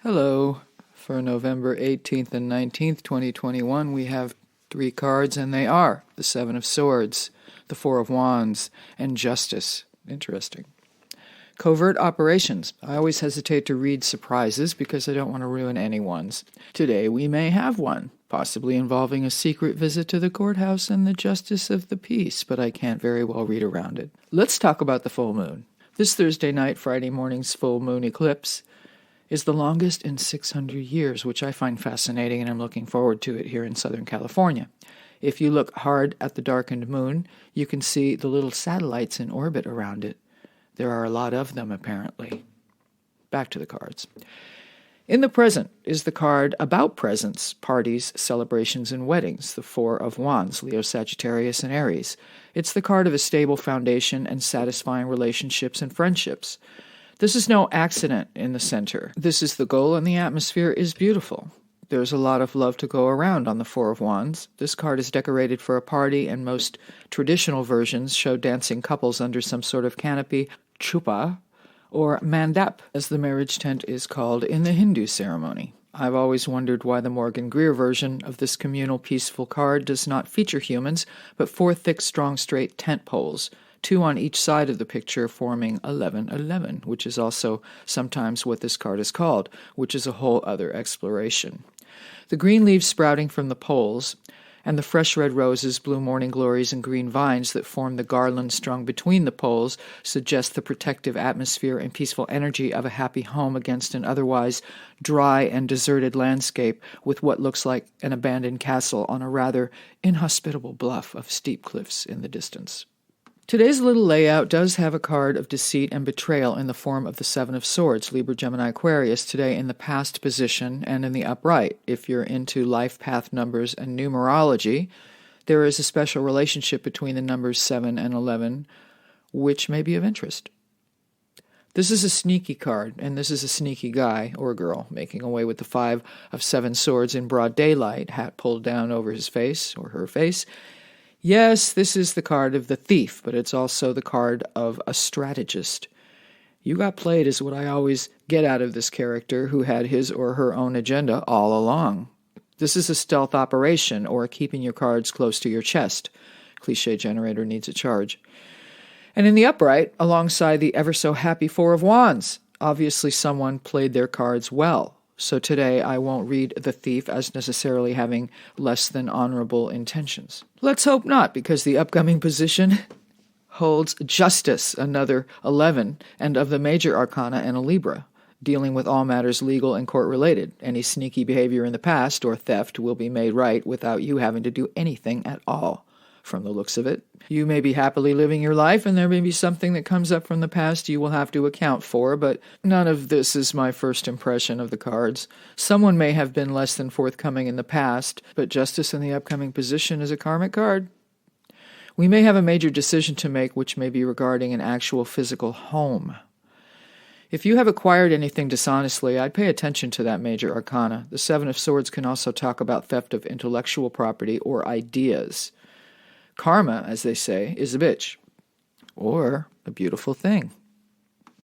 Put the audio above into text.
Hello. For November 18th and 19th, 2021, we have 3 cards, and they are the Seven of Swords, the Four of Wands, and Justice. Interesting. Covert Operations. I always hesitate to read surprises because I don't want to ruin anyone's. Today we may have one, possibly involving a secret visit to the courthouse and the justice of the peace, but I can't very well read around it. Let's talk about the full moon. This Thursday night, Friday morning's full moon eclipse is the longest in 600 years, which I find fascinating, and I'm looking forward to it here in Southern California. If you look hard at the darkened moon, you can see the little satellites in orbit around it. There are a lot of them, apparently. Back to the cards. In the present is the card about presents, parties, celebrations, and weddings, the Four of Wands, Leo, Sagittarius, and Aries. It's the card of a stable foundation and satisfying relationships and friendships. This is no accident in the center. This is the goal, and the atmosphere is beautiful. There's a lot of love to go around on the Four of Wands. This card is decorated for a party, and most traditional versions show dancing couples under some sort of canopy, chupa, or mandap, as the marriage tent is called in the Hindu ceremony. I've always wondered why the Morgan Greer version of this communal peaceful card does not feature humans, but 4 thick, strong, straight tent poles, 2 on each side of the picture, forming 1111, which is also sometimes what this card is called, which is a whole other exploration. The green leaves sprouting from the poles, and the fresh red roses, blue morning glories, and green vines that form the garland strung between the poles suggest the protective atmosphere and peaceful energy of a happy home against an otherwise dry and deserted landscape with what looks like an abandoned castle on a rather inhospitable bluff of steep cliffs in the distance. Today's little layout does have a card of deceit and betrayal in the form of the Seven of Swords, Libra, Gemini, Aquarius, today in the past position and in the upright. If you're into life path numbers and numerology, there is a special relationship between the numbers 7 and 11, which may be of interest. This is a sneaky card, and this is a sneaky guy or girl making away with the 5 of 7 swords in broad daylight, hat pulled down over his face or her face. Yes, this is the card of the thief, but it's also the card of a strategist. You got played is what I always get out of this character who had his or her own agenda all along. This is a stealth operation, or keeping your cards close to your chest. Cliché generator needs a charge. And in the upright, alongside the ever-so-happy Four of Wands, obviously someone played their cards well. So today I won't read the thief as necessarily having less than honorable intentions. Let's hope not, because the upcoming position holds Justice, another 11, and of the major arcana and a Libra, dealing with all matters legal and court-related. Any sneaky behavior in the past or theft will be made right without you having to do anything at all. From the looks of it, you may be happily living your life, and there may be something that comes up from the past you will have to account for, but none of this is my first impression of the cards. Someone may have been less than forthcoming in the past, but Justice in the upcoming position is a karmic card. We may have a major decision to make, which may be regarding an actual physical home. If you have acquired anything dishonestly, I'd pay attention to that major arcana. The Seven of Swords can also talk about theft of intellectual property or ideas. Karma, as they say, is a bitch, or a beautiful thing.